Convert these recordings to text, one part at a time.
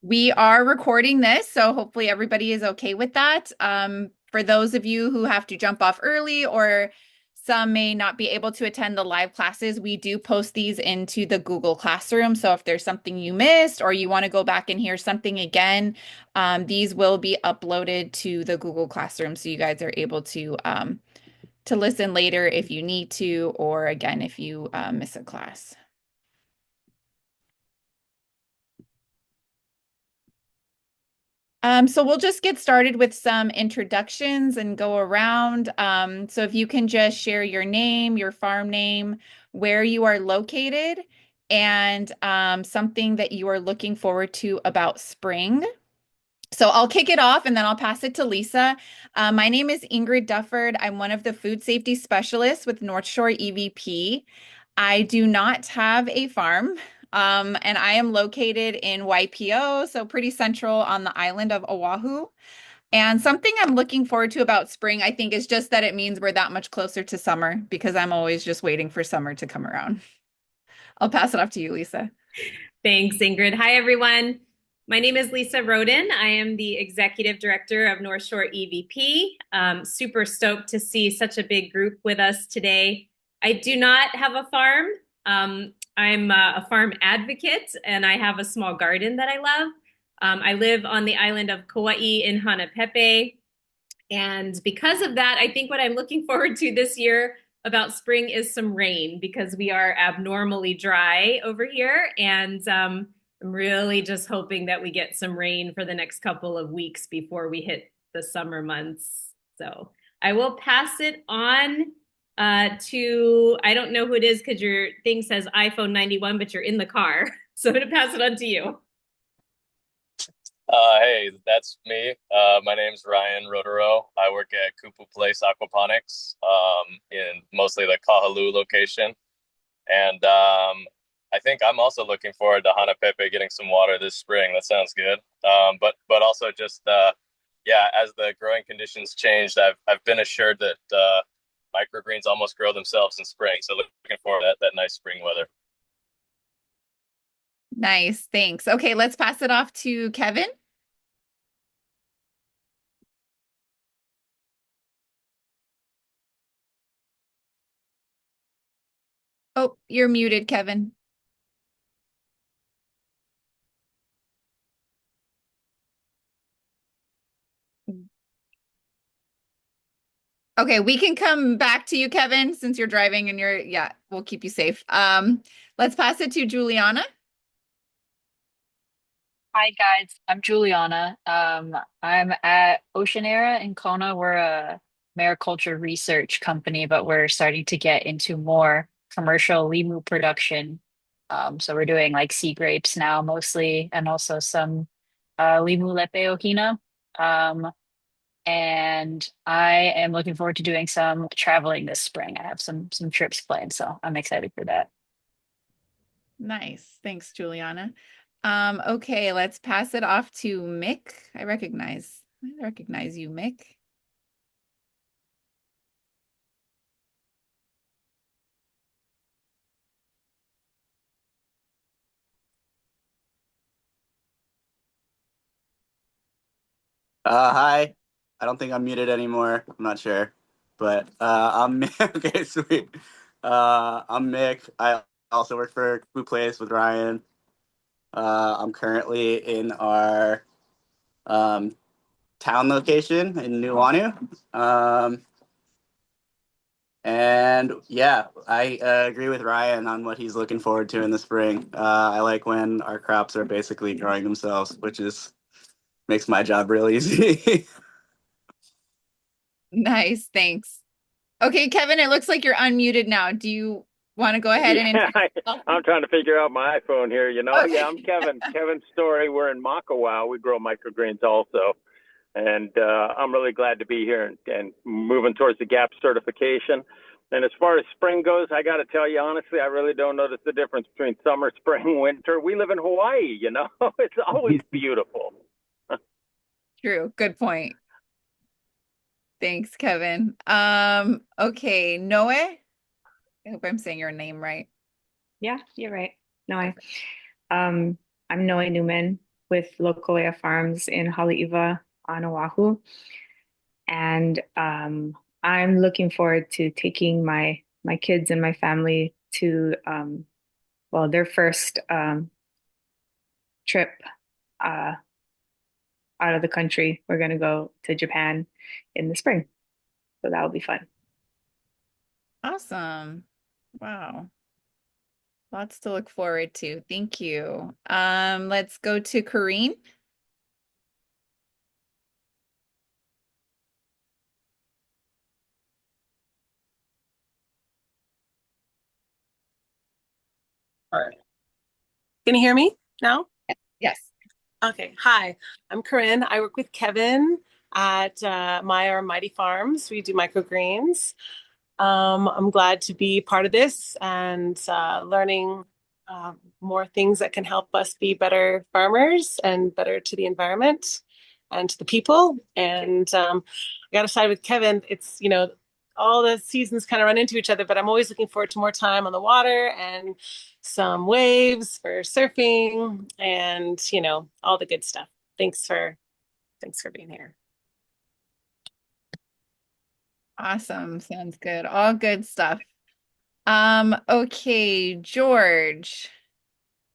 We are recording this, so hopefully everybody is okay with that. For those of you who have to jump off early or some may not be able to attend the live classes, we do post these into the Google Classroom. So if there's something you missed or you want to go back and hear something again, these will be uploaded to the Google Classroom so you guys are able to listen later if you need to, or again if you miss a class. So we'll just get started with some introductions and go around. So if you can just share your name, your farm name, where you are located, and something that you are looking forward to about spring. So I'll kick it off and then I'll pass it to Lisa. My name is Ingrid Dufford. I'm one of the food safety specialists with North Shore EVP. I do not have a farm, and I am located in YPO, so pretty central on the island of Oahu. And something I'm looking forward to about spring, I think, is just that it means we're that much closer to summer because I'm always just waiting for summer to come around. I'll pass it off to you, Lisa. Thanks, Ingrid. Hi, everyone. My name is Lisa Roden. I am the Executive Director of North Shore EVP. Super stoked to see such a big group with us today. I do not have a farm. I'm a farm advocate and I have a small garden that I love. I live on the island of Kauai in Hanapepe. And because of that, I think what I'm looking forward to this year about spring is some rain because we are abnormally dry over here. And I'm really just hoping that we get some rain for the next couple of weeks before we hit the summer months. So I will pass it on to, I don't know who it is because your thing says iPhone 91, but you're in the car. So I'm going to pass it on to you. Hey, that's me. My name's Ryan Rodero. I work at Kupu Place Aquaponics, in mostly the Kahaluu location. And I think I'm also looking forward to Hanapepe getting some water this spring. That sounds good. But also just yeah, as the growing conditions changed, I've been assured that microgreens almost grow themselves in spring. So looking forward to that nice spring weather. Nice, thanks. Okay, let's pass it off to Kevin. Oh, you're muted, Kevin. Okay, we can come back to you, Kevin, since you're driving and yeah, we'll keep you safe. Let's pass it to Juliana. Hi guys, I'm Juliana. I'm at Ocean Era in Kona. We're a mariculture research company, but we're starting to get into more commercial limu production. So we're doing like sea grapes now mostly, and also some limu lepe ohina. Um, and I am looking forward to doing some traveling this spring. I have some trips planned, so I'm excited for that. Nice. Thanks, Juliana. Okay, let's pass it off to Mick. I recognize you, Mick. Hi. I don't think I'm muted anymore. I'm not sure, but I'm okay. Sweet. I'm Mick. I also work for Blue Place with Ryan. I'm currently in our um, town location in Nuuanu. And yeah, I agree with Ryan on what he's looking forward to in the spring. I like when our crops are basically growing themselves, which is makes my job real easy. Nice, thanks. Okay, Kevin, it looks like you're unmuted now. Do you want to go ahead and Yeah, introduce yourself? I'm trying to figure out my iPhone here. Yeah, Okay. I'm Kevin. Kevin Story. We're in Makawao. We grow microgreens also, and I'm really glad to be here and moving towards the GAP certification. And as far as spring goes, I got to tell you honestly, I really don't notice the difference between summer, spring, winter. We live in Hawaii. It's always beautiful. True. Good point. Thanks, Kevin. Okay, Noe. I hope I'm saying your name right. Yeah, you're right. No, I. Um, I'm Noe Newman with Lokolea Farms in Haleiwa on Oahu. And I'm looking forward to taking my kids and my family to well, their first trip uh, out of the country. We're going to go to Japan in the spring. So that will be fun. Awesome. Wow. Lots to look forward to. Thank you. Let's go to Kareen. All right. Can you hear me now? Yes. Okay. Hi, I'm Corinne. I work with Kevin at Meyer Mighty Farms. We do microgreens. I'm glad to be part of this and learning more things that can help us be better farmers and better to the environment and to the people. And I got to side with Kevin. It's, all the seasons kind of run into each other, but I'm always looking forward to more time on the water and some waves for surfing and, all the good stuff. Thanks for being here. Awesome. Sounds good. All good stuff. Okay, George,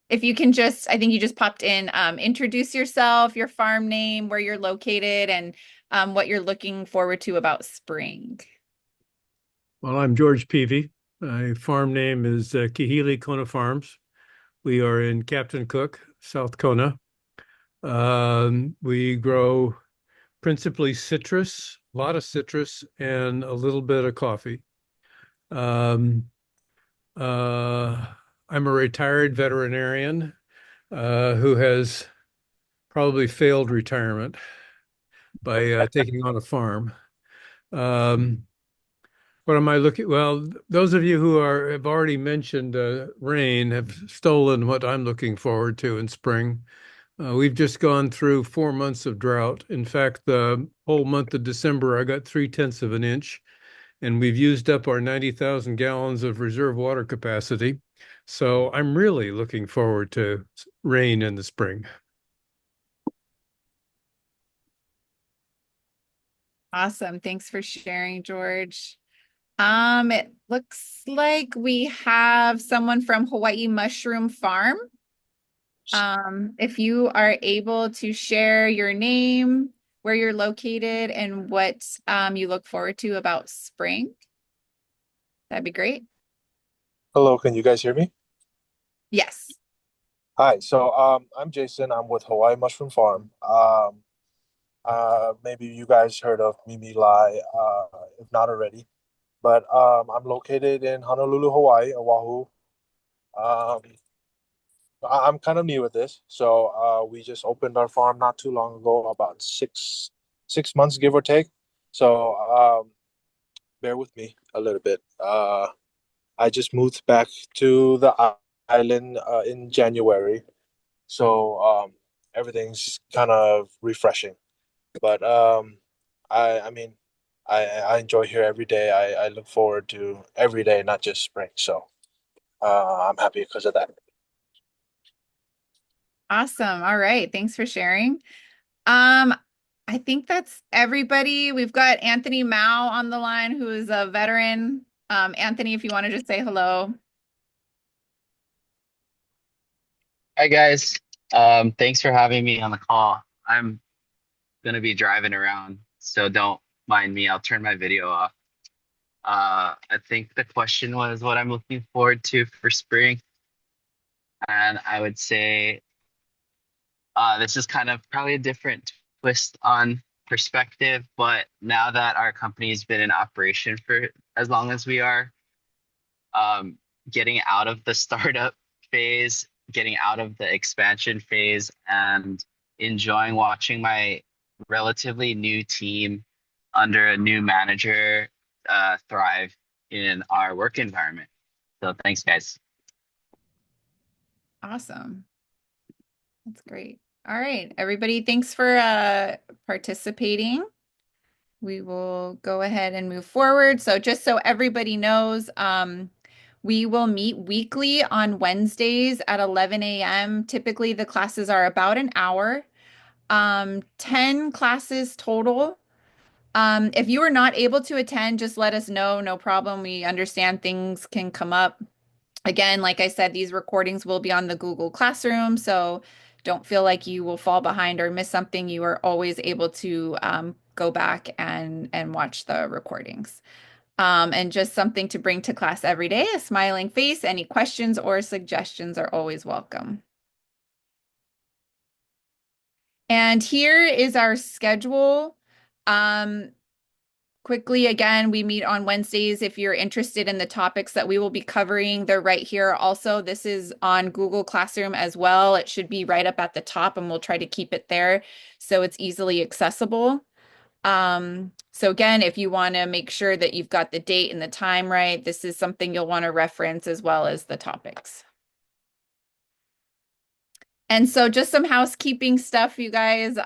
if you can just, I think you just popped in, introduce yourself, your farm name, where you're located, and what you're looking forward to about spring. Well, I'm George Peavy. My farm name is Kahili Kona Farms. We are in Captain Cook, South Kona. We grow principally citrus, a lot of citrus, and a little bit of coffee. Um, I'm a retired veterinarian who has probably failed retirement by taking on a farm. Um, What am I looking? Well, those of you who have already mentioned rain have stolen what I'm looking forward to in spring. We've just gone through 4 months of drought. In fact, the whole month of December, I got 3/10 of an inch, and we've used up our 90,000 gallons of reserve water capacity. So I'm really looking forward to rain in the spring. Awesome. Thanks for sharing, George. It looks like we have someone from Hawaii Mushroom Farm. If you are able to share your name, where you're located, and what you look forward to about spring, that'd be great. Hello, can you guys hear me? Yes. Hi, so I'm Jason. I'm with Hawaii Mushroom Farm. Maybe you guys heard of Mimi Lai, if not already. But I'm located in Honolulu, Hawaii, Oahu. Um, I'm kind of new at this, so we just opened our farm not too long ago, about six months, give or take. So bear with me a little bit. I just moved back to the island in January. So everything's kind of refreshing. But I mean, I enjoy here every day. I look forward to every day, not just spring. So I'm happy because of that. Awesome. All right. Thanks for sharing. Um, I think that's everybody. We've got Anthony Mao on the line, who is a veteran. Anthony, if you want to just say hello. Hi guys. Thanks for having me on the call. I'm gonna be driving around, so don't mind me. I'll turn my video off. I think the question was what I'm looking forward to for spring, and I would say this is kind of probably a different twist on perspective, but now that our company's been in operation for as long as we are, um, getting out of the startup phase, getting out of the expansion phase, and enjoying watching my relatively new team under a new manager thrive in our work environment. So thanks, guys. Awesome. That's great. All right, everybody, thanks for participating. We will go ahead and move forward. So just so everybody knows, We will meet weekly on Wednesdays at 11 a.m. Typically, the classes are about an hour, 10 classes total. If you are not able to attend, just let us know. No problem. We understand things can come up. Again, like I said, these recordings will be on the Google Classroom, so don't feel like you will fall behind or miss something. You are always able to go back and watch the recordings. And just something to bring to class every day, a smiling face. Any questions or suggestions are always welcome. And here is our schedule. Quickly, again, we meet on Wednesdays. If you're interested in the topics that we will be covering, they're right here. Also, this is on Google Classroom as well. It should be right up at the top, and we'll try to keep it there so it's easily accessible. So again, if you want to make sure that you've got the date and the time right, this is something you'll want to reference as well as the topics. And so just some housekeeping stuff, you guys.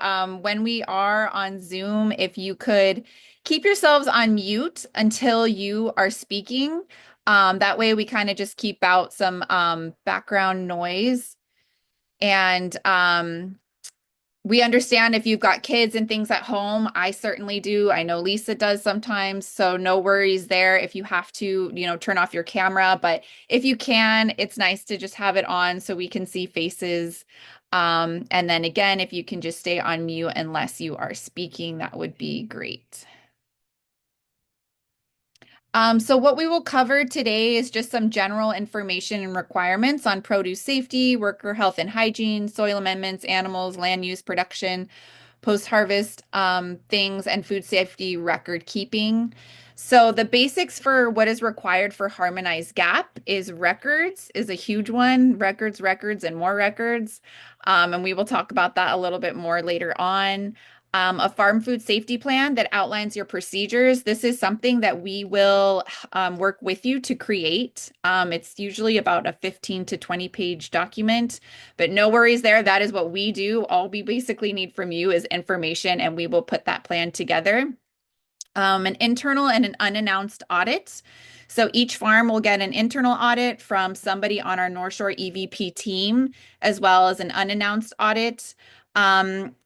When we are on Zoom, if you could keep yourselves on mute until you are speaking. That way we kind of just keep out some background noise. And we understand if you've got kids and things at home. I certainly do. I know Lisa does sometimes, so no worries there if you have to, turn off your camera. But if you can, it's nice to just have it on so we can see faces. And then again, if you can just stay on mute unless you are speaking, that would be great. So what we will cover today is just some general information and requirements on produce safety, worker health and hygiene, soil amendments, animals, land use, production, post-harvest things, and food safety record keeping. So the basics for what is required for harmonized GAP is records is a huge one, records, and more records. And we will talk about that a little bit more later on. A farm food safety plan that outlines your procedures. This is something that we will work with you to create. It's usually about a 15 to 20 page document, but no worries there. That is what we do. All we basically need from you is information, and we will put that plan together. An internal and an unannounced audit. So each farm will get an internal audit from somebody on our North Shore EVP team, as well as an unannounced audit.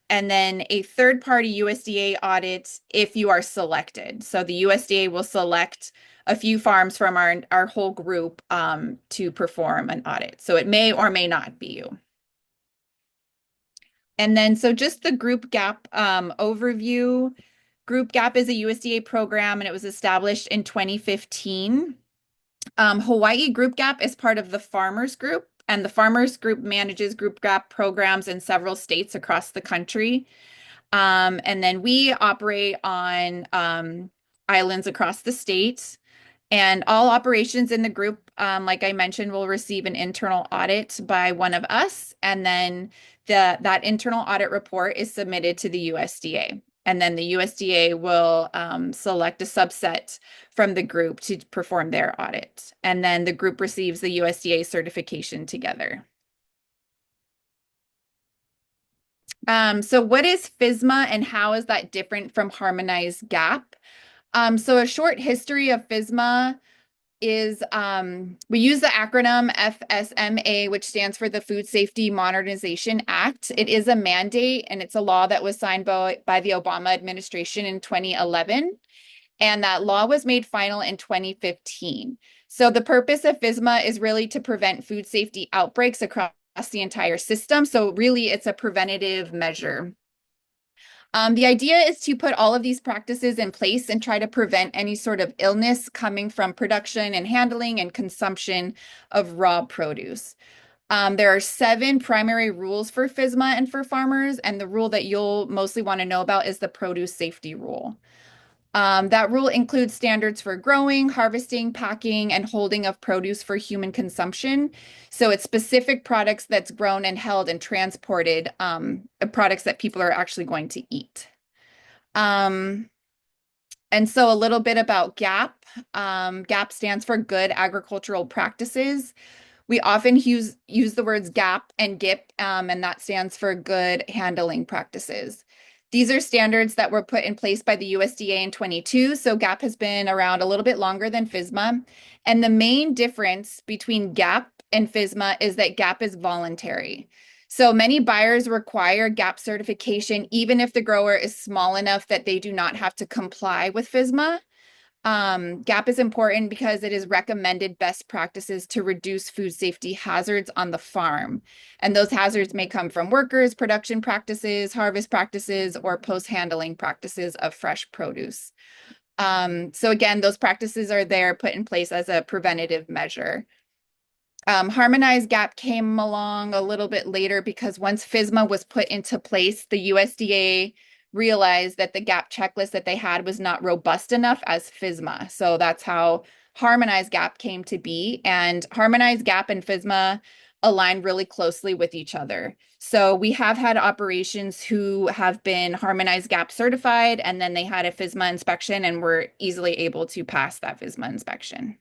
And then a third-party USDA audit if you are selected. So the USDA will select a few farms from our whole group to perform an audit. So it may or may not be you. And then so just the GroupGAP overview. GroupGAP is a USDA program, and it was established in 2015. Hawaii GroupGAP is part of the Farmers Group, and the Farmers Group manages GroupGAP programs in several states across the country. And then we operate on islands across the state. And all operations in the group, like I mentioned, will receive an internal audit by one of us. And then that internal audit report is submitted to the USDA. And then the USDA will select a subset from the group to perform their audit. And then the group receives the USDA certification together. So what is FSMA and how is that different from harmonized GAP? So a short history of FSMA is we use the acronym FSMA, which stands for the Food Safety Modernization Act. It is a mandate, and it's a law that was signed by the Obama administration in 2011. And that law was made final in 2015. So the purpose of FSMA is really to prevent food safety outbreaks across the entire system. So really, it's a preventative measure. The idea is to put all of these practices in place and try to prevent any sort of illness coming from production and handling and consumption of raw produce. There are 7 primary rules for FSMA and for farmers, and the rule that you'll mostly want to know about is the produce safety rule. That rule includes standards for growing, harvesting, packing, and holding of produce for human consumption. So it's specific products that's grown and held and transported, products that people are actually going to eat. And so a little bit about GAP. GAP stands for Good Agricultural Practices. We often use the words GAP and GIP, and that stands for Good Handling Practices. These are standards that were put in place by the USDA in 22, so GAP has been around a little bit longer than FSMA. And the main difference between GAP and FSMA is that GAP is voluntary. So many buyers require GAP certification, even if the grower is small enough that they do not have to comply with FSMA. GAP is important because it is recommended best practices to reduce food safety hazards on the farm. And those hazards may come from workers, production practices, harvest practices, or post-handling practices of fresh produce. So again, those practices are there put in place as a preventative measure. Harmonized GAP came along a little bit later because once FSMA was put into place, the USDA realized that the GAP checklist that they had was not robust enough as FSMA. So that's how harmonized GAP came to be. And harmonized GAP and FSMA align really closely with each other. So we have had operations who have been harmonized GAP certified, and then they had a FSMA inspection and were easily able to pass that FSMA inspection.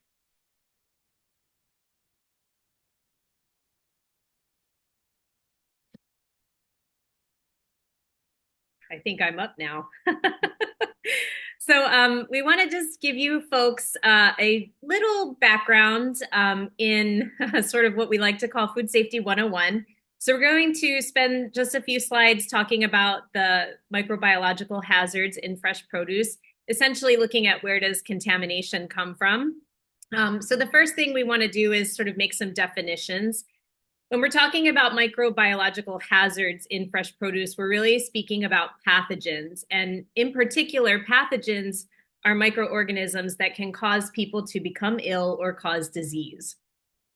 I think I'm up now. So we want to just give you folks a little background in sort of what we like to call Food Safety 101. So we're going to spend just a few slides talking about the microbiological hazards in fresh produce, essentially looking at where does contamination come from. So the first thing we want to do is sort of make some definitions. When we're talking about microbiological hazards in fresh produce, we're really speaking about pathogens. And in particular, pathogens are microorganisms that can cause people to become ill or cause disease.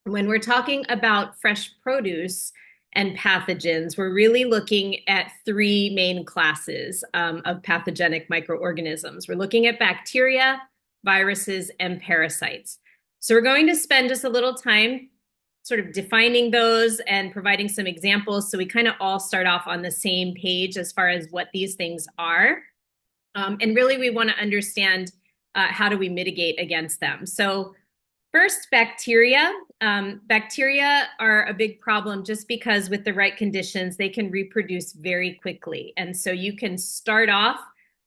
When we're talking about fresh produce and pathogens, we're really looking at three main classes of pathogenic microorganisms. We're looking at bacteria, viruses, and parasites. So we're going to spend just a little time sort of defining those and providing some examples so we kind of all start off on the same page as far as what these things are. And really we want to understand how do we mitigate against them. So first, bacteria. Bacteria are a big problem just because with the right conditions, they can reproduce very quickly. And so you can start off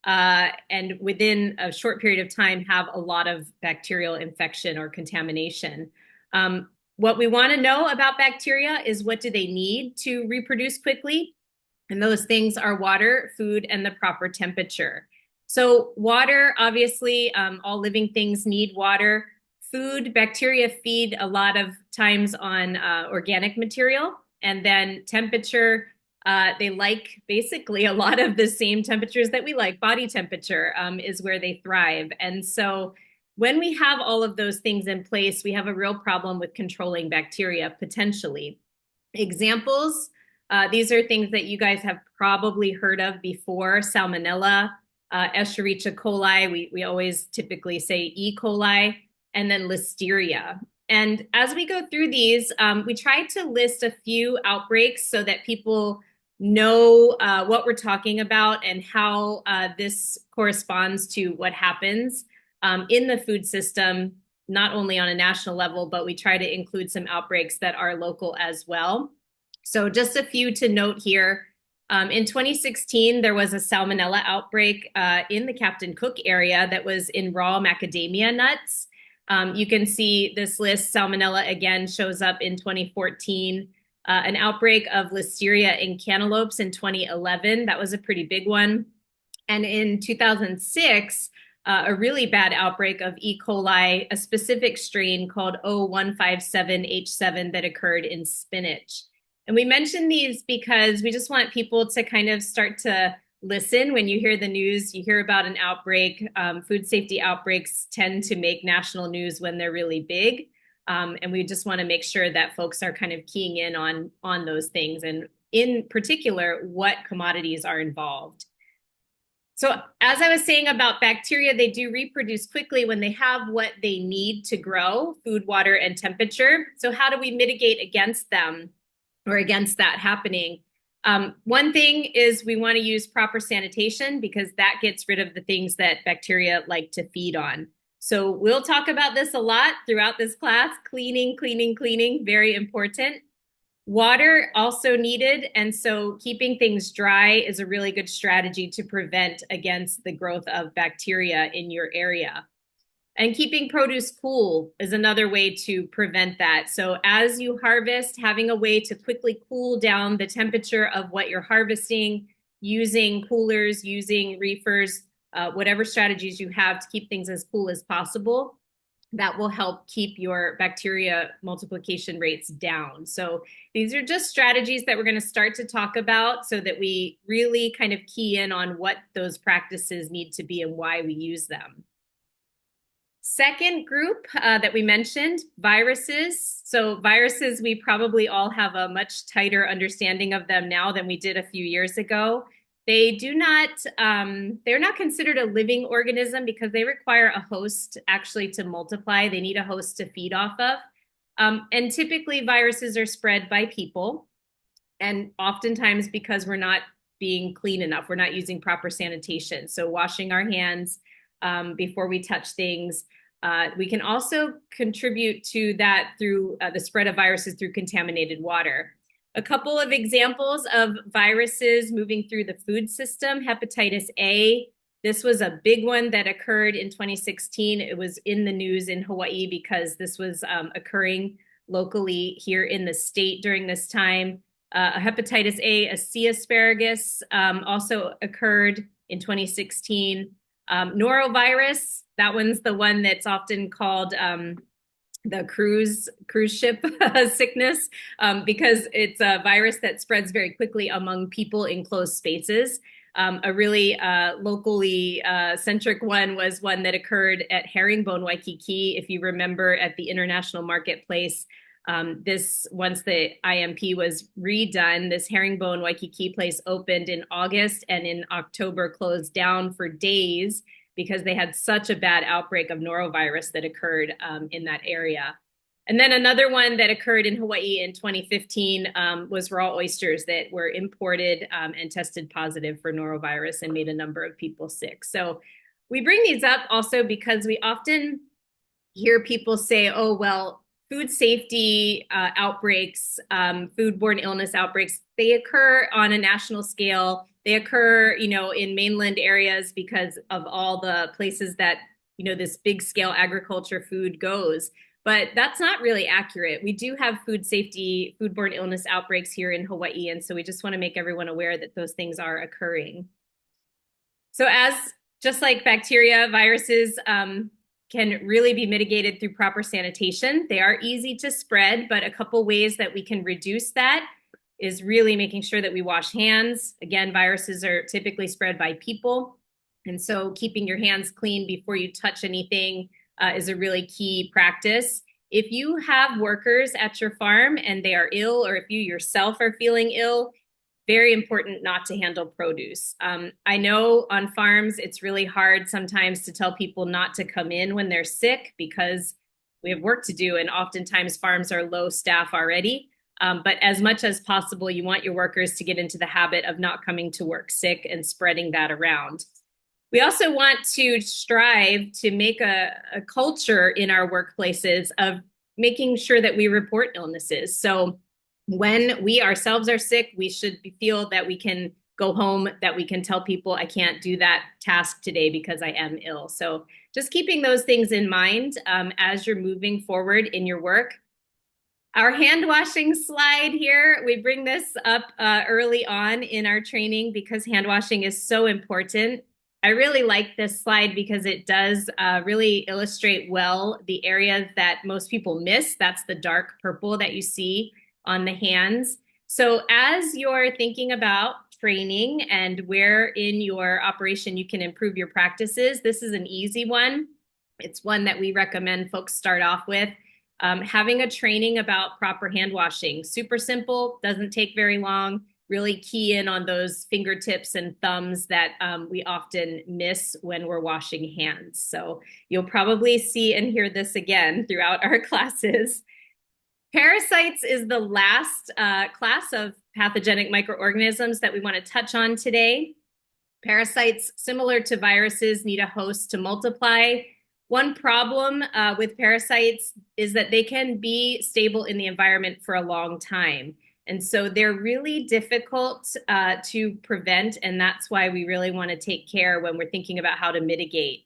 and within a short period of time have a lot of bacterial infection or contamination. What we want to know about bacteria is what do they need to reproduce quickly? And those things are water, food, and the proper temperature. So water, obviously, all living things need water. Food, bacteria feed a lot of times on organic material. And then temperature, they like basically a lot of the same temperatures that we like. Body temperature is where they thrive. And so when we have all of those things in place, we have a real problem with controlling bacteria potentially. Examples, these are things that you guys have probably heard of before: Salmonella, Escherichia coli, we always typically say E. coli, and then Listeria. And as we go through these, we try to list a few outbreaks so that people know what we're talking about and how this corresponds to what happens in the food system, not only on a national level, but we try to include some outbreaks that are local as well. So just a few to note here. In 2016, there was a Salmonella outbreak in the Captain Cook area that was in raw macadamia nuts. You can see this list. Salmonella again shows up in 2014. An outbreak of Listeria in cantaloupes in 2011. That was a pretty big one. And in 2006, a really bad outbreak of E. coli, a specific strain called O157H7 that occurred in spinach. And we mention these because we just want people to kind of start to listen. When you hear the news, you hear about an outbreak. Food safety outbreaks tend to make national news when they're really big. And we just want to make sure that folks are kind of keying in on those things, and in particular, what commodities are involved. So as I was saying about bacteria, they do reproduce quickly when they have what they need to grow: food, water, and temperature. So how do we mitigate against them or against that happening? One thing is we want to use proper sanitation because that gets rid of the things that bacteria like to feed on. So we'll talk about this a lot throughout this class. Cleaning, cleaning, cleaning, very important. Water also needed, and so keeping things dry is a really good strategy to prevent against the growth of bacteria in your area. And keeping produce cool is another way to prevent that. So as you harvest, having a way to quickly cool down the temperature of what you're harvesting, using coolers, using reefers, whatever strategies you have to keep things as cool as possible, that will help keep your bacteria multiplication rates down. So these are just strategies that we're going to start to talk about so that we really kind of key in on what those practices need to be and why we use them. Second group that we mentioned, viruses. So viruses, we probably all have a much tighter understanding of them now than we did a few years ago. They do not, they're not considered a living organism because they require a host actually to multiply. They need a host to feed off of. And typically viruses are spread by people. And oftentimes because we're not being clean enough, we're not using proper sanitation. So washing our hands before we touch things. We can also contribute to that through the spread of viruses through contaminated water. A couple of examples of viruses moving through the food system, hepatitis A. This was a big one that occurred in 2016. It was in the news in Hawaii because this was occurring locally here in the state during this time. Hepatitis A, a sea asparagus, also occurred in 2016. Norovirus, that one's the one that's often called the cruise ship sickness because it's a virus that spreads very quickly among people in closed spaces. A really locally centric one was one that occurred at Herringbone, Waikiki. If you remember, at the international marketplace, this, once the IMP was redone, this Herringbone Waikiki place opened in August and in October closed down for days because they had such a bad outbreak of norovirus that occurred in that area. And then another one that occurred in Hawaii in 2015 was raw oysters that were imported and tested positive for norovirus and made a number of people sick. So we bring these up also because we often hear people say, oh, well, food safety outbreaks, foodborne illness outbreaks, they occur on a national scale. They occur, in mainland areas because of all the places that, this big scale agriculture food goes. But that's not really accurate. We do have food safety, foodborne illness outbreaks here in Hawaii. And so we just want to make everyone aware that those things are occurring. So just like bacteria, viruses can really be mitigated through proper sanitation. They are easy to spread, but a couple ways that we can reduce that is really making sure that we wash hands. Again, viruses are typically spread by people. And so keeping your hands clean before you touch anything is a really key practice. If you have workers at your farm and they are ill, or if you yourself are feeling ill, very important not to handle produce. I know on farms, it's really hard sometimes to tell people not to come in when they're sick because we have work to do, and oftentimes farms are low staff already. But as much as possible, you want your workers to get into the habit of not coming to work sick and spreading that around. We also want to strive to make a culture in our workplaces of making sure that we report illnesses. So when we ourselves are sick, we should feel that we can go home, that we can tell people, I can't do that task today because I am ill. So just keeping those things in mind as you're moving forward in your work. Our hand washing slide here, we bring this up early on in our training because hand washing is so important. I really like this slide because it does really illustrate well the areas that most people miss. That's the dark purple that you see on the hands. So as you're thinking about training and where in your operation you can improve your practices, this is an easy one. It's one that we recommend folks start off with. Having a training about proper hand washing, super simple, doesn't take very long. Really key in on those fingertips and thumbs that we often miss when we're washing hands. So you'll probably see and hear this again throughout our classes. Parasites is the last class of pathogenic microorganisms that we want to touch on today. Parasites, similar to viruses, need a host to multiply. One problem with parasites is that they can be stable in the environment for a long time. And so they're really difficult to prevent, and that's why we really want to take care when we're thinking about how to mitigate.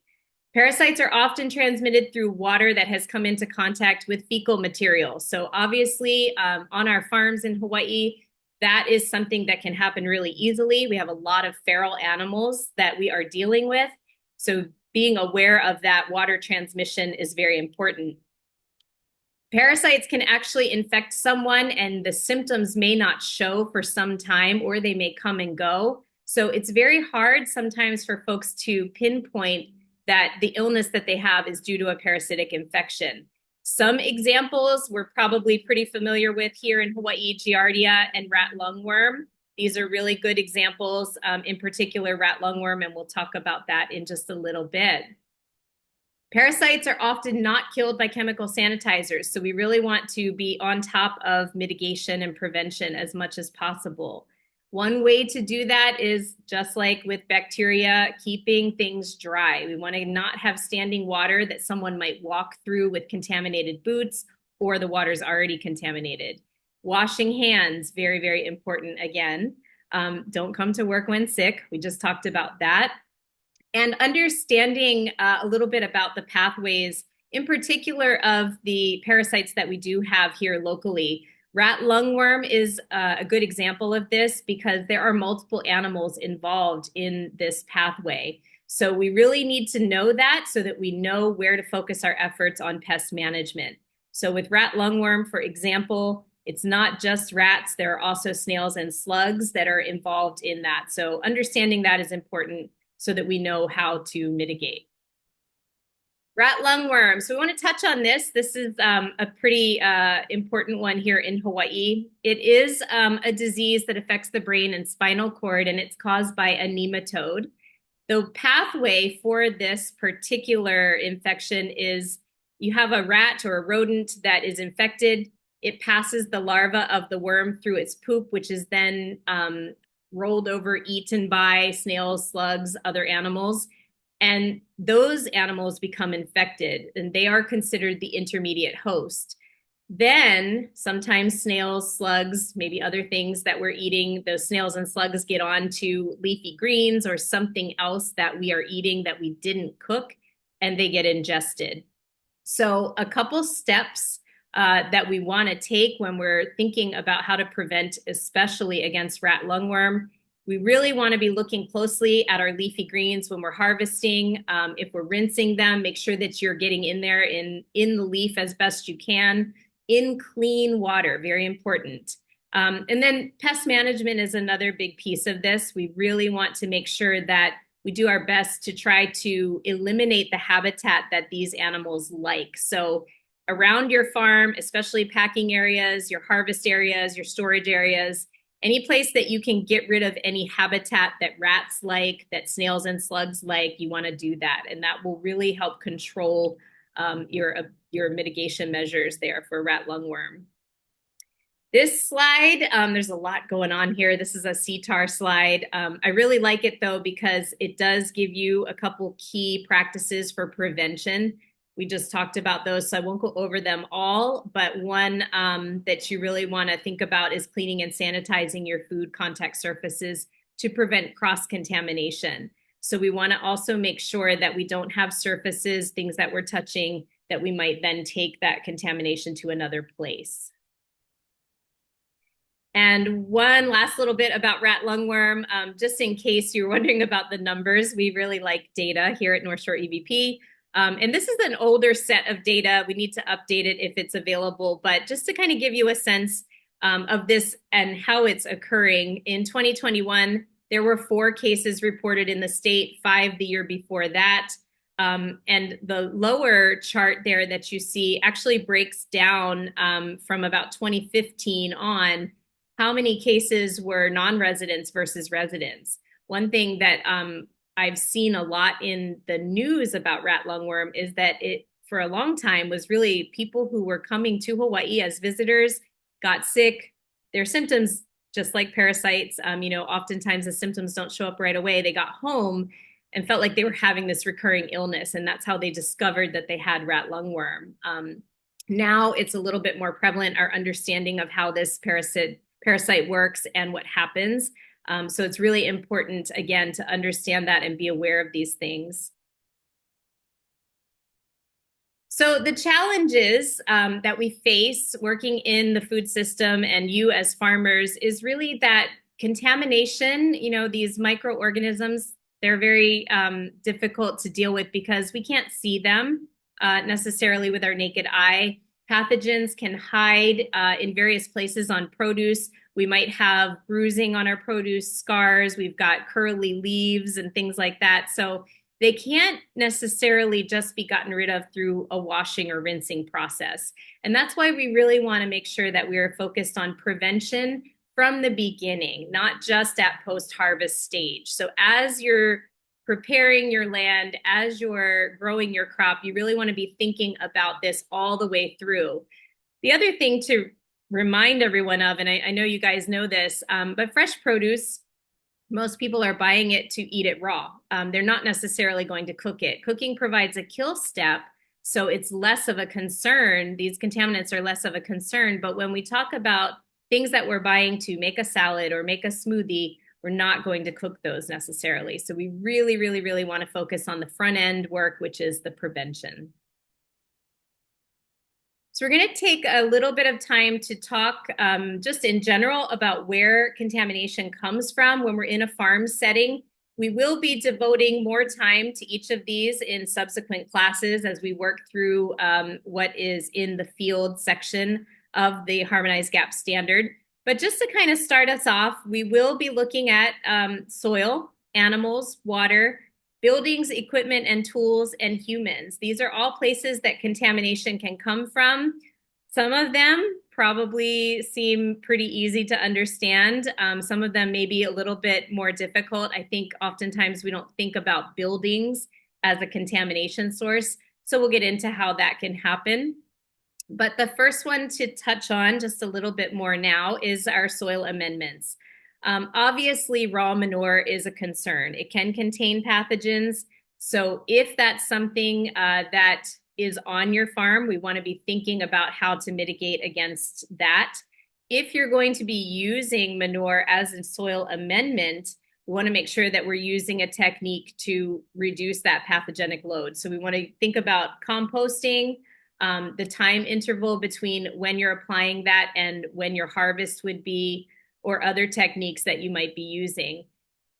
Parasites are often transmitted through water that has come into contact with fecal material. So obviously, on our farms in Hawaii, that is something that can happen really easily. We have a lot of feral animals that we are dealing with. So being aware of that water transmission is very important. Parasites can actually infect someone and the symptoms may not show for some time, or they may come and go. So it's very hard sometimes for folks to pinpoint that the illness that they have is due to a parasitic infection. Some examples we're probably pretty familiar with here in Hawaii: Giardia and rat lungworm. These are really good examples, in particular rat lungworm, and we'll talk about that in just a little bit. Parasites are often not killed by chemical sanitizers, so we really want to be on top of mitigation and prevention as much as possible. One way to do that is, just like with bacteria, keeping things dry. We want to not have standing water that someone might walk through with contaminated boots, or the water's already contaminated. Washing hands, very, very important again. Don't come to work when sick. We just talked about that. And understanding a little bit about the pathways, in particular of the parasites that we do have here locally. Rat lungworm is a good example of this because there are multiple animals involved in this pathway. So we really need to know that so that we know where to focus our efforts on pest management. So with rat lungworm, for example, it's not just rats. There are also snails and slugs that are involved in that. So understanding that is important so that we know how to mitigate. Rat lungworm. So we want to touch on this. This is a pretty important one here in Hawaii. It is a disease that affects the brain and spinal cord, and it's caused by a nematode. The pathway for this particular infection is you have a rat or a rodent that is infected. It passes the larva of the worm through its poop, which is then rolled over, eaten by snails, slugs, other animals. And those animals become infected, and they are considered the intermediate host. Then sometimes snails, slugs, maybe other things that we're eating, those snails and slugs get onto leafy greens or something else that we are eating that we didn't cook, and they get ingested. So a couple steps that we want to take when we're thinking about how to prevent, especially against rat lungworm. We really want to be looking closely at our leafy greens when we're harvesting. If we're rinsing them, make sure that you're getting in there in the leaf as best you can, in clean water, very important. And then pest management is another big piece of this. We really want to make sure that we do our best to try to eliminate the habitat that these animals like. So around your farm, especially packing areas, your harvest areas, your storage areas, any place that you can get rid of any habitat that rats like, that snails and slugs like, you want to do that. And that will really help control your mitigation measures there for rat lungworm. This slide, there's a lot going on here. This is a CTAR slide. I really like it though, because it does give you a couple key practices for prevention. We just talked about those, so I won't go over them all, but one that you really want to think about is cleaning and sanitizing your food contact surfaces to prevent cross-contamination. So we want to also make sure that we don't have surfaces, things that we're touching, that we might then take that contamination to another place. And one last little bit about rat lungworm, just in case you're wondering about the numbers, we really like data here at North Shore EVP. And this is an older set of data. We need to update it if it's available, but just to kind of give you a sense of this and how it's occurring. In 2021, there were 4 cases reported in the state, 5 the year before that. And the lower chart there that you see actually breaks down from about 2015 on how many cases were non-residents versus residents. One thing that I've seen a lot in the news about rat lungworm is that it, for a long time, was really people who were coming to Hawaii as visitors, got sick. Their symptoms, just like parasites, oftentimes the symptoms don't show up right away. They got home and felt like they were having this recurring illness, and that's how they discovered that they had rat lungworm. Now it's a little bit more prevalent, our understanding of how this parasite parasite works and what happens. So it's really important, again, to understand that and be aware of these things. So the challenges that we face working in the food system and you as farmers is really that contamination. These microorganisms, they're very difficult to deal with because we can't see them necessarily with our naked eye. Pathogens can hide in various places on produce. We might have bruising on our produce, scars, we've got curly leaves and things like that. So they can't necessarily just be gotten rid of through a washing or rinsing process. And that's why we really want to make sure that we are focused on prevention from the beginning, not just at post-harvest stage. So as you're preparing your land, as you're growing your crop, you really want to be thinking about this all the way through. The other thing to remind everyone of, and I know you guys know this, but fresh produce, most people are buying it to eat it raw. They're not necessarily going to cook it. Cooking provides a kill step, so it's less of a concern. These contaminants are less of a concern, but when we talk about things that we're buying to make a salad or make a smoothie, we're not going to cook those necessarily. So we really, really, really want to focus on the front end work, which is the prevention. So we're going to take a little bit of time to talk just in general about where contamination comes from when we're in a farm setting. We will be devoting more time to each of these in subsequent classes as we work through what is in the field section of the Harmonized GAP standard. But just to kind of start us off, we will be looking at soil, animals, water, buildings, equipment, and tools, and humans. These are all places that contamination can come from. Some of them probably seem pretty easy to understand. Some of them may be a little bit more difficult. I think oftentimes we don't think about buildings as a contamination source. So we'll get into how that can happen. But the first one to touch on just a little bit more now is our soil amendments. Obviously, raw manure is a concern. It can contain pathogens. So if that's something that is on your farm, we want to be thinking about how to mitigate against that. If you're going to be using manure as a soil amendment, we want to make sure that we're using a technique to reduce that pathogenic load. So we want to think about composting, the time interval between when you're applying that and when your harvest would be, or other techniques that you might be using.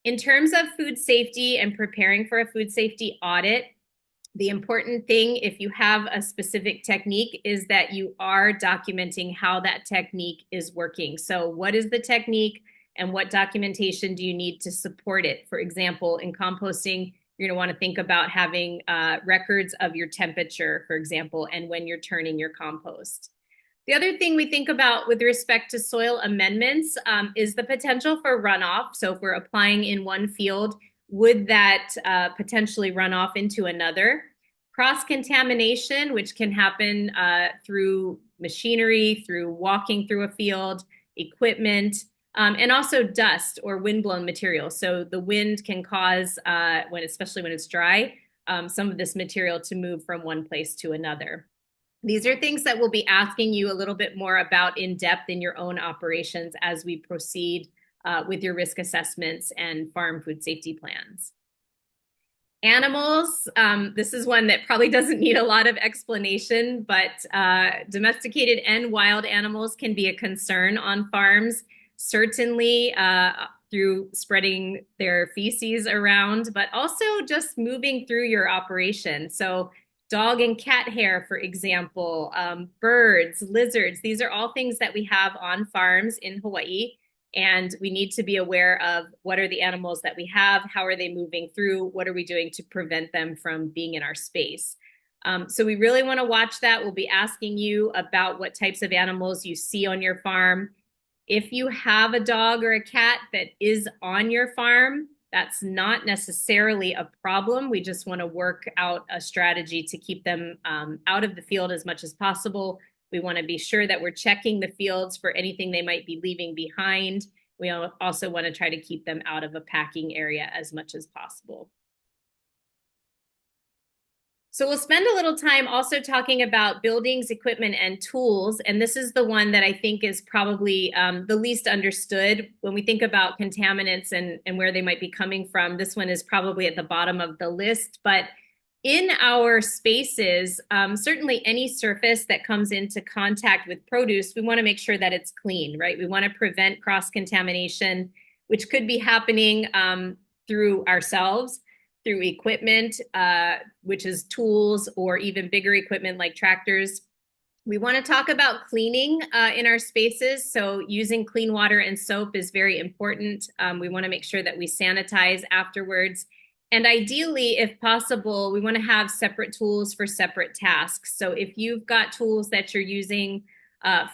In terms of food safety and preparing for a food safety audit, the important thing, if you have a specific technique, is that you are documenting how that technique is working. So what is the technique and what documentation do you need to support it? For example, in composting, you're going to want to think about having records of your temperature, for example, and when you're turning your compost. The other thing we think about with respect to soil amendments is the potential for runoff. So if we're applying in one field, would that potentially run off into another? Cross-contamination, which can happen through machinery, through walking through a field, equipment, and also dust or wind-blown material. So the wind can cause, especially when it's dry, some of this material to move from one place to another. These are things that we'll be asking you a little bit more about in depth in your own operations as we proceed with your risk assessments and farm food safety plans. Animals, this is one that probably doesn't need a lot of explanation, but domesticated and wild animals can be a concern on farms, certainly through spreading their feces around, but also just moving through your operation. So dog and cat hair, for example, birds, lizards, these are all things that we have on farms in Hawaii. And we need to be aware of what are the animals that we have, how are they moving through, what are we doing to prevent them from being in our space. So we really want to watch that. We'll be asking you about what types of animals you see on your farm. If you have a dog or a cat that is on your farm, that's not necessarily a problem. We just want to work out a strategy to keep them out of the field as much as possible. We want to be sure that we're checking the fields for anything they might be leaving behind. We also want to try to keep them out of a packing area as much as possible. So we'll spend a little time also talking about buildings, equipment, and tools. And this is the one that I think is probably the least understood when we think about contaminants and where they might be coming from. This one is probably at the bottom of the list. But in our spaces, certainly any surface that comes into contact with produce, we want to make sure that it's clean, right? We want to prevent cross-contamination, which could be happening through ourselves, through equipment, which is tools or even bigger equipment like tractors. We want to talk about cleaning in our spaces. So using clean water and soap is very important. We want to make sure that we sanitize afterwards. And ideally, if possible, we want to have separate tools for separate tasks. So if you've got tools that you're using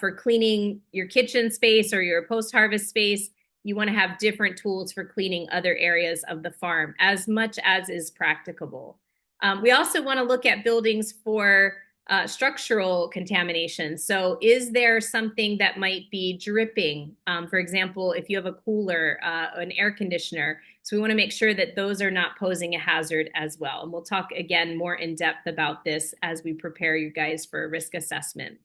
for cleaning your kitchen space or your post-harvest space, you want to have different tools for cleaning other areas of the farm as much as is practicable. We also want to look at buildings for structural contamination. So is there something that might be dripping? For example, if you have a cooler, an air conditioner. So we want to make sure that those are not posing a hazard as well. And we'll talk again more in depth about this as we prepare you guys for a risk assessment.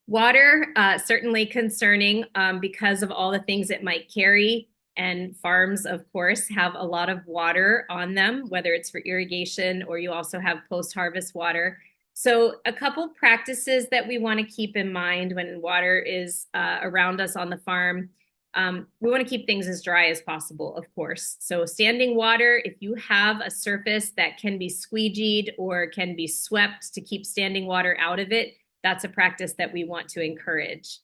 Water, certainly concerning because of all the things it might carry. And farms, of course, have a lot of water on them, whether it's for irrigation or you also have post-harvest water. So a couple practices that we want to keep in mind when water is around us on the farm. We want to keep things as dry as possible, of course. So standing water, if you have a surface that can be squeegeed or can be swept to keep standing water out of it, that's a practice that we want to encourage.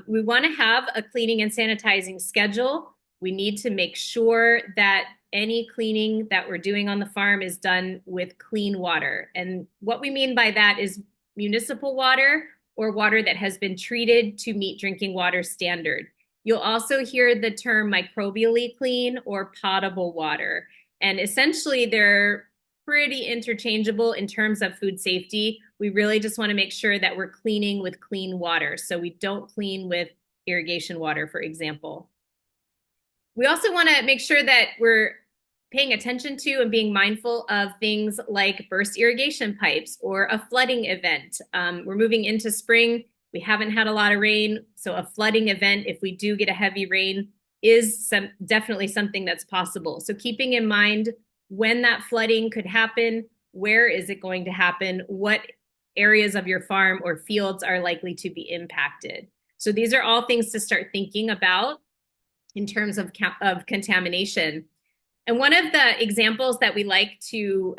We want to have a cleaning and sanitizing schedule. We need to make sure that any cleaning that we're doing on the farm is done with clean water. And what we mean by that is municipal water or water that has been treated to meet drinking water standard. You'll also hear the term microbially clean or potable water. And essentially they're pretty interchangeable in terms of food safety. We really just want to make sure that we're cleaning with clean water. So we don't clean with irrigation water, for example. We also want to make sure that we're paying attention to and being mindful of things like burst irrigation pipes or a flooding event. We're moving into spring. We haven't had a lot of rain. So a flooding event, if we do get a heavy rain, is definitely something that's possible. So keeping in mind when that flooding could happen, where is it going to happen, what areas of your farm or fields are likely to be impacted. So these are all things to start thinking about in terms of contamination. And one of the examples that we like to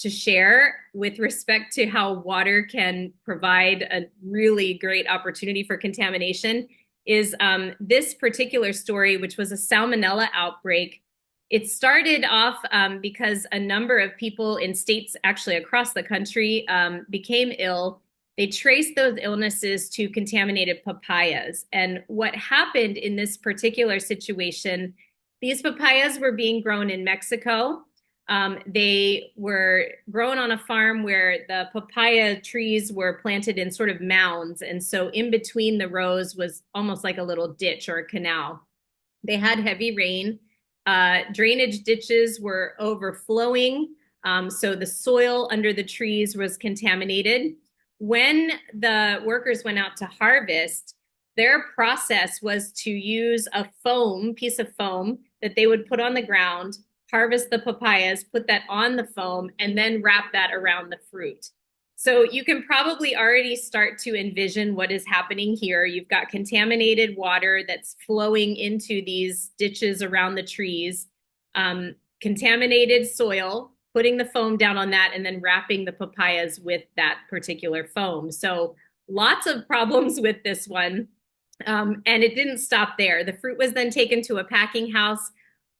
share with respect to how water can provide a really great opportunity for contamination is this particular story, which was a salmonella outbreak. It started off because a number of people in states actually across the country became ill. They traced those illnesses to contaminated papayas. And what happened in this particular situation, these papayas were being grown in Mexico. They were grown on a farm where the papaya trees were planted in sort of mounds. And so in between the rows was almost like a little ditch or a canal. They had heavy rain. Drainage ditches were overflowing. So the soil under the trees was contaminated. When the workers went out to harvest, their process was to use a piece of foam that they would put on the ground, harvest the papayas, put that on the foam, and then wrap that around the fruit. So you can probably already start to envision what is happening here. You've got contaminated water that's flowing into these ditches around the trees, contaminated soil, putting the foam down on that, and then wrapping the papayas with that particular foam. So lots of problems with this one. And it didn't stop there. The fruit was then taken to a packing house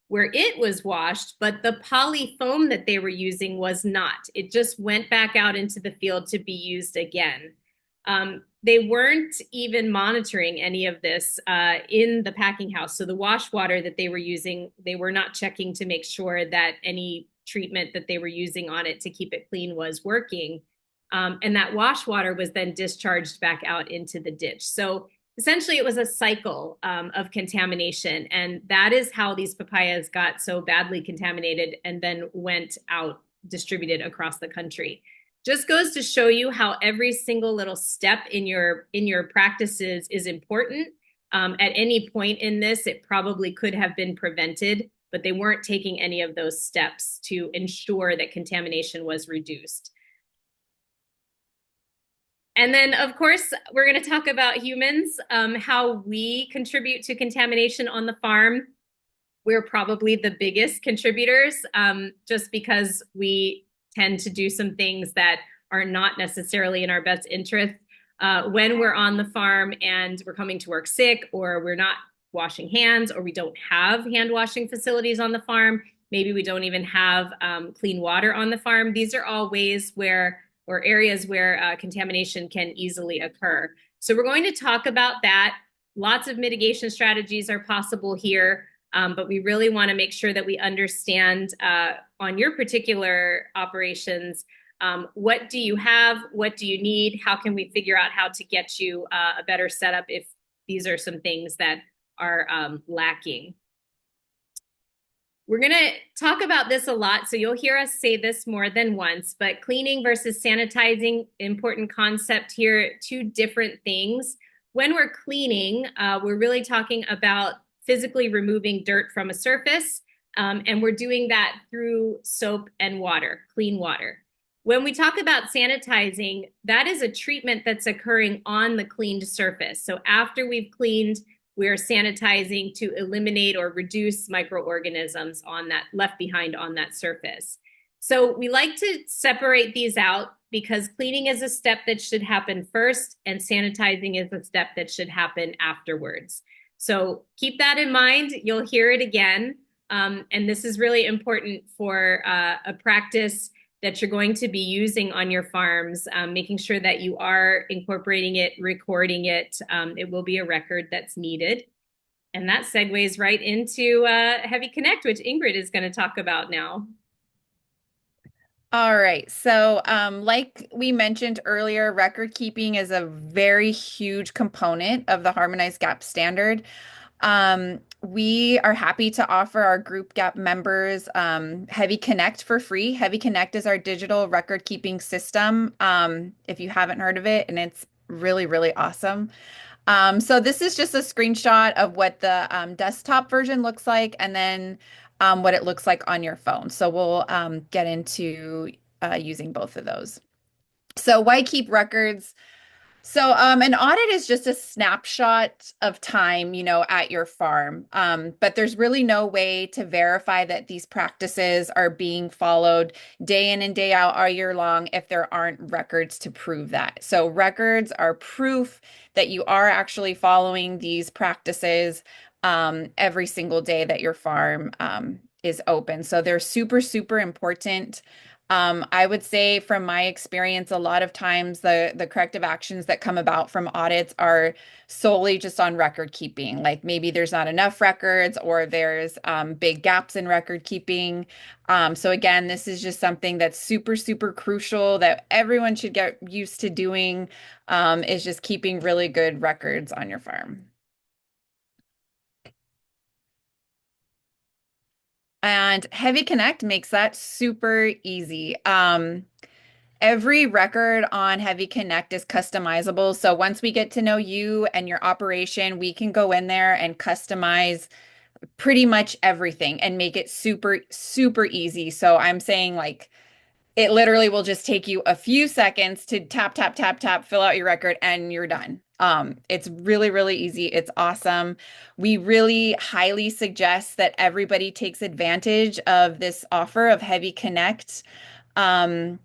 where it was washed, but the poly foam that they were using was not. It just went back out into the field to be used again. They weren't even monitoring any of this in the packing house. So the wash water that they were using, they were not checking to make sure that any treatment that they were using on it to keep it clean was working. And that wash water was then discharged back out into the ditch. So essentially it was a cycle of contamination. And that is how these papayas got so badly contaminated and then went out distributed across the country. Just goes to show you how every single little step in your practices is important. At any point in this, it probably could have been prevented, but they weren't taking any of those steps to ensure that contamination was reduced. And then, of course, we're going to talk about humans, how we contribute to contamination on the farm. We're probably the biggest contributors, just because we tend to do some things that are not necessarily in our best interest. When we're on the farm and we're coming to work sick, or we're not washing hands, or we don't have hand washing facilities on the farm, maybe we don't even have clean water on the farm. These are all ways where, or areas where contamination can easily occur. So we're going to talk about that. Lots of mitigation strategies are possible here, but we really want to make sure that we understand on your particular operations, what do you have? What do you need? How can we figure out how to get you a better setup if these are some things that are lacking? We're going to talk about this a lot, so you'll hear us say this more than once, but cleaning versus sanitizing, important concept here, two different things. When we're cleaning, we're really talking about physically removing dirt from a surface, and we're doing that through soap and water, clean water. When we talk about sanitizing, that is a treatment that's occurring on the cleaned surface. So after we've cleaned, we're sanitizing to eliminate or reduce microorganisms on that left behind on that surface. So we like to separate these out because cleaning is a step that should happen first and sanitizing is a step that should happen afterwards. So keep that in mind. You'll hear it again. And this is really important for a practice that you're going to be using on your farms, making sure that you are incorporating it, recording it. It will be a record that's needed. And that segues right into Heavy Connect, which Ingrid is going to talk about now. All right. So, like we mentioned earlier, record keeping is a very huge component of the Harmonized GAP standard. We are happy to offer our GroupGAP members Heavy Connect for free. Heavy Connect is our digital record keeping system, if you haven't heard of it, and it's really, really awesome. So this is just a screenshot of what the desktop version looks like, and then what it looks like on your phone. So we'll get into using both of those. So why keep records? So an audit is just a snapshot of time, at your farm. But there's really no way to verify that these practices are being followed day in and day out all year long if there aren't records to prove that. So records are proof that you are actually following these practices every single day that your farm is open. So they're super, super important. I would say from my experience, a lot of times the corrective actions that come about from audits are solely just on record keeping. Like maybe there's not enough records or there's big gaps in record keeping. So again, this is just something that's super, super crucial that everyone should get used to doing, is just keeping really good records on your farm. And Heavy Connect makes that super easy. Every record on Heavy Connect is customizable. So once we get to know you and your operation, we can go in there and customize pretty much everything and make it super, super easy. So I'm saying like it literally will just take you a few seconds to tap, tap, tap, tap, fill out your record, and you're done. It's really, really easy. It's awesome. We really highly suggest that everybody takes advantage of this offer of Heavy Connect. On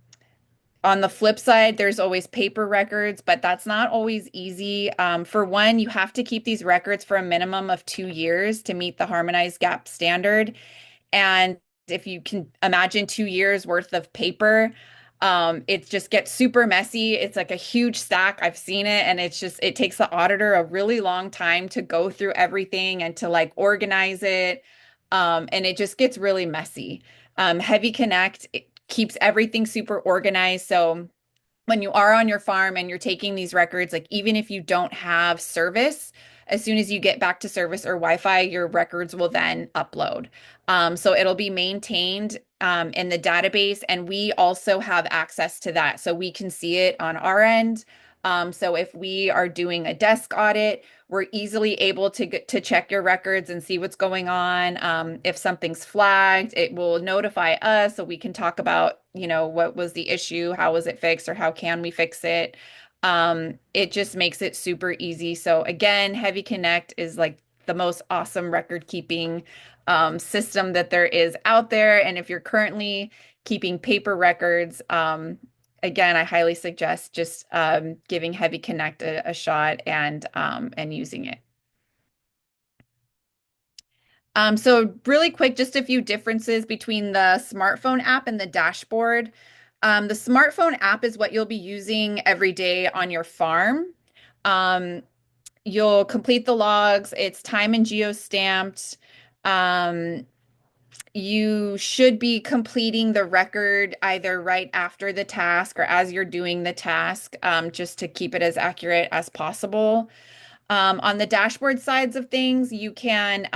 the flip side, there's always paper records, but that's not always easy. For one, you have to keep these records for a minimum of 2 years to meet the Harmonized GAP standard. And if you can imagine 2 years worth of paper, it just gets super messy. It's like a huge stack. I've seen it, and it takes the auditor a really long time to go through everything and to like organize it. And it just gets really messy. Heavy Connect keeps everything super organized. So when you are on your farm and you're taking these records, like even if you don't have service, as soon as you get back to service or Wi-Fi, your records will then upload. So it'll be maintained in the database, and we also have access to that. So we can see it on our end. So if we are doing a desk audit, we're easily able to check your records and see what's going on. If something's flagged, it will notify us so we can talk about, what was the issue, how was it fixed, or how can we fix it. It just makes it super easy. So again, Heavy Connect is like the most awesome record keeping system that there is out there. And if you're currently keeping paper records, again, I highly suggest just giving Heavy Connect a shot and using it. So really quick, just a few differences between the smartphone app and the dashboard. The smartphone app is what you'll be using every day on your farm. You'll complete the logs. It's time and geo-stamped. You should be completing the record either right after the task or as you're doing the task, just to keep it as accurate as possible. On the dashboard sides of things, you can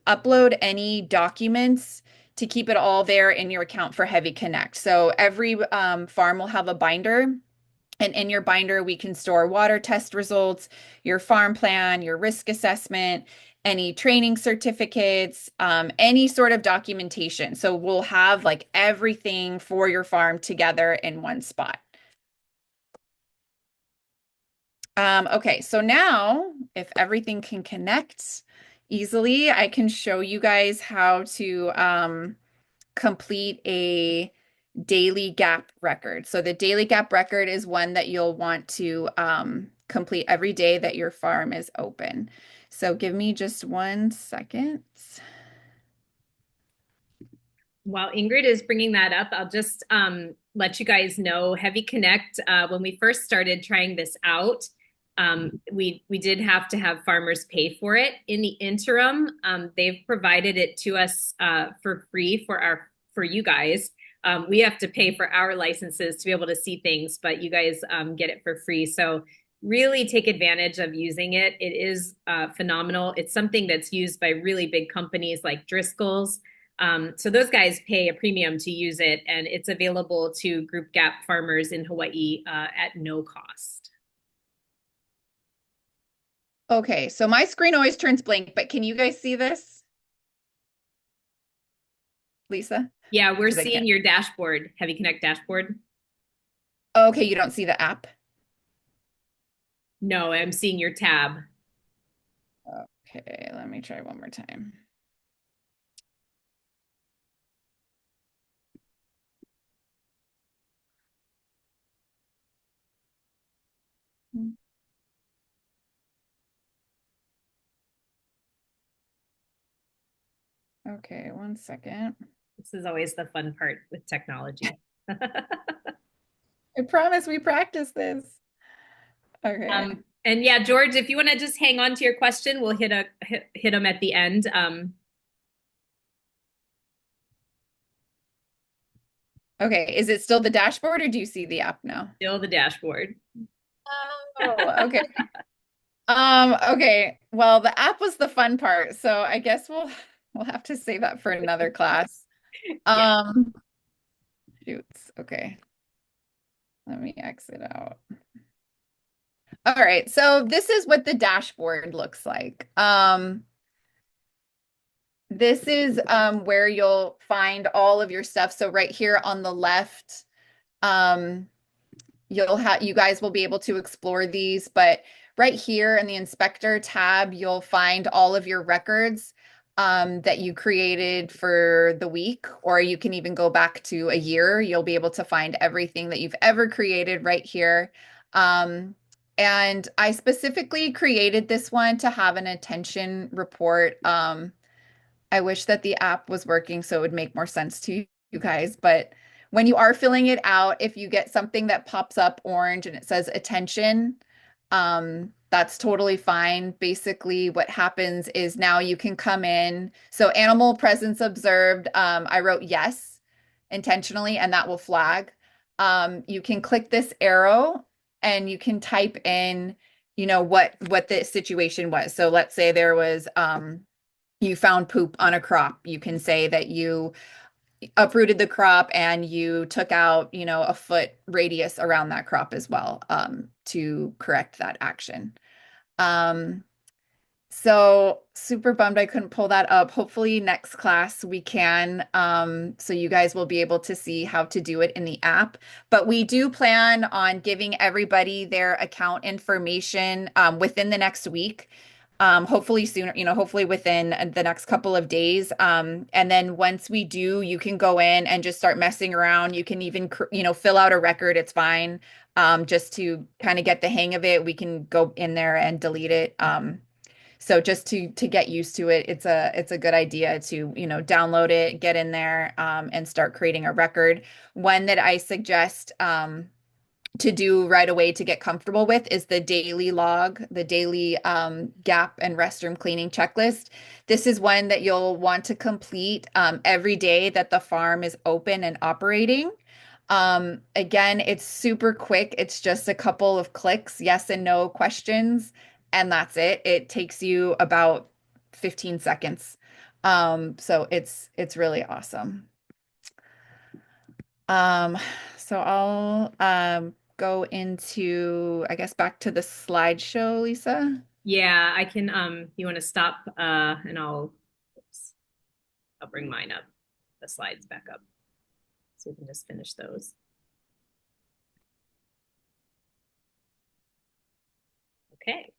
upload any documents to keep it all there in your account for Heavy Connect. So every farm will have a binder. And in your binder, we can store water test results, your farm plan, your risk assessment, any training certificates, any sort of documentation. So we'll have like everything for your farm together in one spot. Okay, so now if everything can connect easily, I can show you guys how to complete a daily gap record. So the daily gap record is one that you'll want to complete every day that your farm is open. So give me just 1 second. While Ingrid is bringing that up, I'll just let you guys know Heavy Connect, when we first started trying this out, we did have to have farmers pay for it. In the interim, they've provided it to us for free for you guys. We have to pay for our licenses to be able to see things, but you guys get it for free. So really take advantage of using it. It is phenomenal. It's something that's used by really big companies like Driscoll's. So those guys pay a premium to use it, and it's available to GroupGAP farmers in Hawaii at no cost. Okay, so my screen always turns blank, but can you guys see this? Lisa? Yeah, we're seeing your dashboard, Heavy Connect dashboard. Okay, you don't see the app? No, I'm seeing your tab. Okay, let me try one more time. Okay, 1 second. This is always the fun part with technology. I promise we practice this. Okay. And yeah, George, if you want to just hang on to your question, we'll hit them at the end. Okay, is it still the dashboard or do you see the app now? Still the dashboard. Oh, okay. Okay. Well, the app was the fun part, so I guess we'll have to save that for another class. Shoots. Okay. Let me exit out. All right, so this is what the dashboard looks like. This is where you'll find all of your stuff. So right here on the left, you guys will be able to explore these, but right here in the inspector tab, you'll find all of your records that you created for the week, or you can even go back to a year. You'll be able to find everything that you've ever created right here. And I specifically created this one to have an attention report. I wish that the app was working so it would make more sense to you guys, but when you are filling it out, if you get something that pops up orange and it says attention, that's totally fine. Basically, what happens is now you can come in. So animal presence observed, I wrote yes intentionally, and that will flag. You can click this arrow and you can type in, what the situation was. So let's say there was you found poop on a crop. You can say that you uprooted the crop and you took out, a foot radius around that crop as well, to correct that action. So super bummed I couldn't pull that up. Hopefully next class we can, so you guys will be able to see how to do it in the app. But we do plan on giving everybody their account information within the next week. Hopefully sooner, hopefully within the next couple of days. And then once we do, you can go in and just start messing around. You can even, fill out a record. It's fine. Just to kind of get the hang of it, we can go in there and delete it. So just to get used to it, it's a good idea to, download it, get in there, and start creating a record. One that I suggest to do right away to get comfortable with is the daily log, the daily gap and restroom cleaning checklist. This is one that you'll want to complete every day that the farm is open and operating. Again, it's super quick. It's just a couple of clicks, yes and no questions, and that's it. It takes you about 15 seconds. So it's really awesome. So I'll go into, I guess, back to the slideshow, Lisa. Yeah, I can, you want to stop, and I'll bring mine up, the slides back up. So we can just finish those. Okay.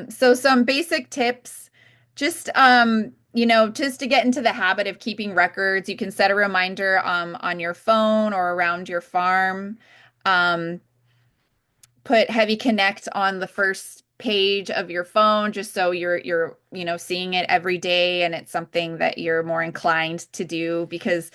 So some basic tips, just just to get into the habit of keeping records. You can set a reminder on your phone or around your farm. Put Heavy Connect on the first page of your phone just so you're seeing it every day, and it's something that you're more inclined to do because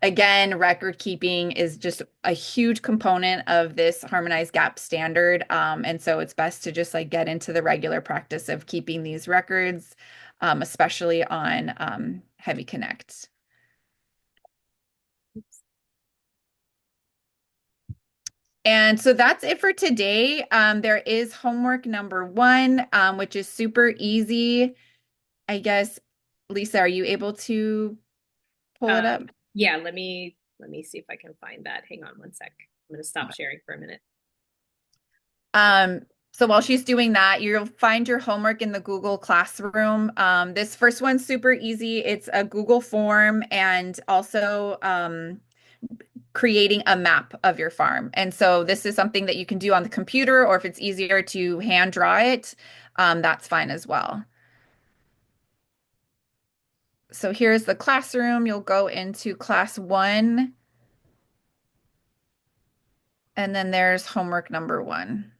again, record keeping is just a huge component of this harmonized gap standard. And so it's best to just like get into the regular practice of keeping these records, especially on Heavy Connect. And so that's it for today. There is homework number 1, which is super easy. I guess, Lisa, are you able to pull it up? Yeah, let me see if I can find that. Hang on one sec. I'm going to stop sharing for a minute. So while she's doing that, you'll find your homework in the Google Classroom. This first one's super easy. It's a Google form and also creating a map of your farm. And so this is something that you can do on the computer, or if it's easier to hand draw it, that's fine as well. So here's the classroom. You'll go into class 1. And then there's homework number 1.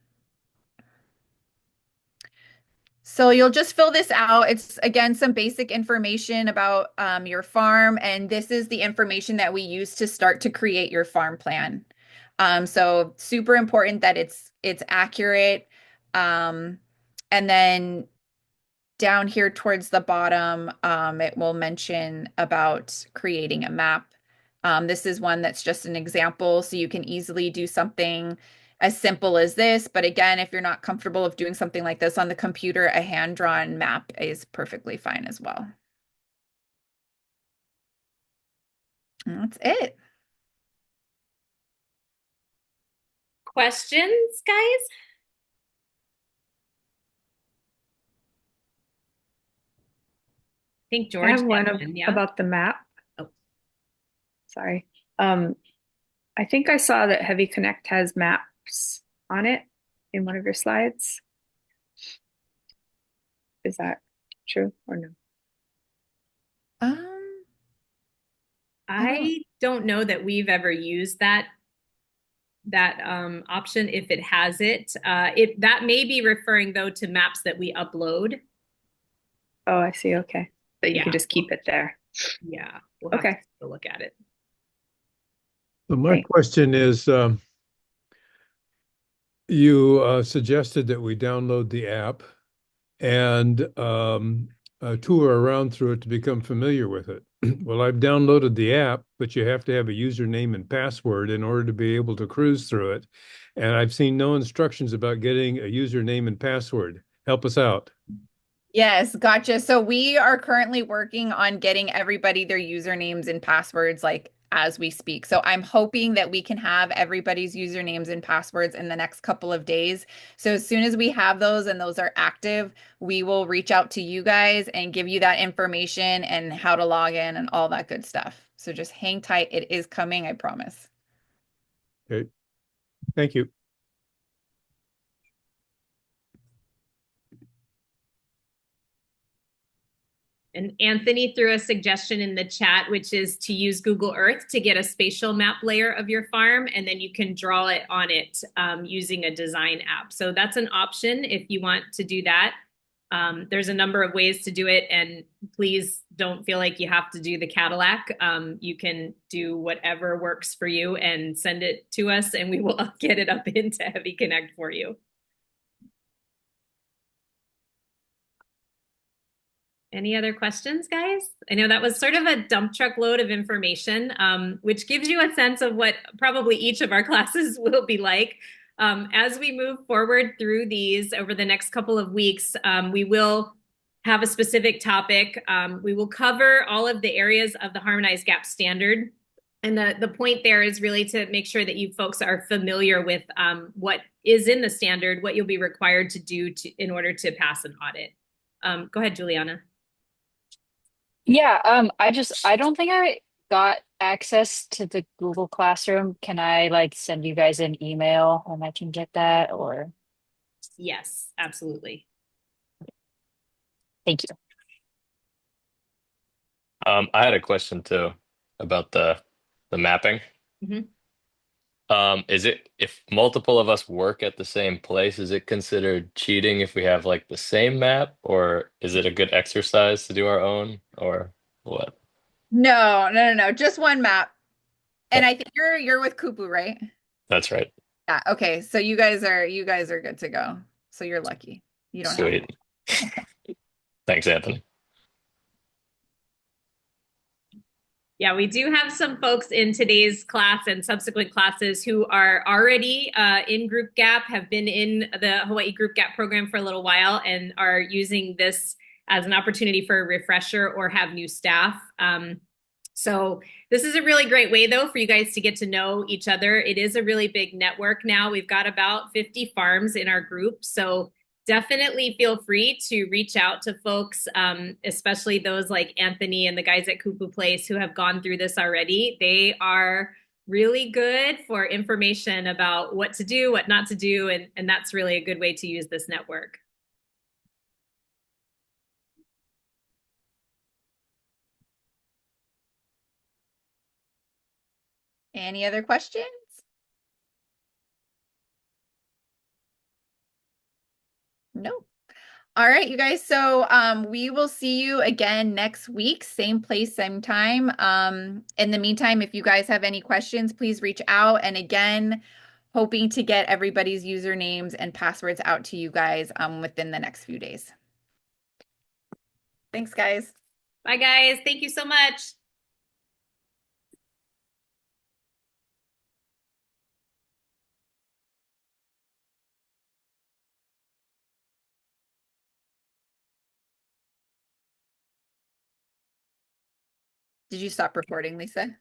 So you'll just fill this out. It's, again, some basic information about your farm, and this is the information that we use to start to create your farm plan. So super important that it's accurate. And then down here towards the bottom, it will mention about creating a map. This is one that's just an example, so you can easily do something as simple as this. But again, if you're not comfortable of doing something like this on the computer, a hand-drawn map is perfectly fine as well. And that's it. Questions, guys? I think George I have one yeah. about the map. Oh, sorry. I think I saw that Heavy Connect has maps on it in one of your slides. Is that true or no? I don't know that we've ever used that option. If it has it, that may be referring though to maps that we upload. Oh, I see. Okay, but you can just keep it there. Yeah, we'll have to look at it. So my question is, you suggested that we download the app and tour around through it to become familiar with it. Well, I've downloaded the app, but you have to have a username and password in order to be able to cruise through it. And I've seen no instructions about getting a username and password. Help us out. Yes, gotcha. So we are currently working on getting everybody their usernames and passwords like as we speak. So I'm hoping that we can have everybody's usernames and passwords in the next couple of days. So as soon as we have those and those are active, we will reach out to you guys and give you that information and how to log in and all that good stuff. So just hang tight. It is coming, I promise. Okay. Thank you. And Anthony threw a suggestion in the chat, which is to use Google Earth to get a spatial map layer of your farm, and then you can draw it on it using a design app. So that's an option if you want to do that. There's a number of ways to do it, and please don't feel like you have to do the Cadillac. You can do whatever works for you and send it to us, and we will get it up into Heavy Connect for you. Any other questions, guys? I know that was sort of a dump truck load of information, which gives you a sense of what probably each of our classes will be like. As we move forward through these over the next couple of weeks, we will have a specific topic. We will cover all of the areas of the Harmonized GAP standard. And the point there is really to make sure that you folks are familiar with what is in the standard, what you'll be required to do in order to pass an audit. Go ahead, Juliana. Yeah, I don't think I got access to the Google Classroom. Can I like send you guys an email and I can get that or Yes, absolutely. thank you. I had a question too about the mapping. Mhm. Is it if multiple of us work at the same place, is it considered cheating if we have like the same map, or is it a good exercise to do our own, or what? No. Just one map. And Okay, I think you're with Kupu, right? that's right. Yeah, okay. So you guys are good to go. So you're lucky. You don't have to. Sweet. Thanks, Anthony. Yeah, we do have some folks in today's class and subsequent classes who are already in GroupGAP, have been in the Hawaii GroupGAP program for a little while, and are using this as an opportunity for a refresher or have new staff. So this is a really great way, though, for you guys to get to know each other. It is a really big network now. We've got about 50 farms in our group. So definitely feel free to reach out to folks, especially those like Anthony and the guys at Kupu Place who have gone through this already. They are really good for information about what to do, what not to do, and that's really a good way to use this network. Any other questions? No. All right, you guys. So we will see you again next week, same place, same time. In the meantime, if you guys have any questions, please reach out. And again, hoping to get everybody's usernames and passwords out to you guys within the next few days. Thanks, guys. Bye, guys. Thank you so much. Did you stop recording, Lisa?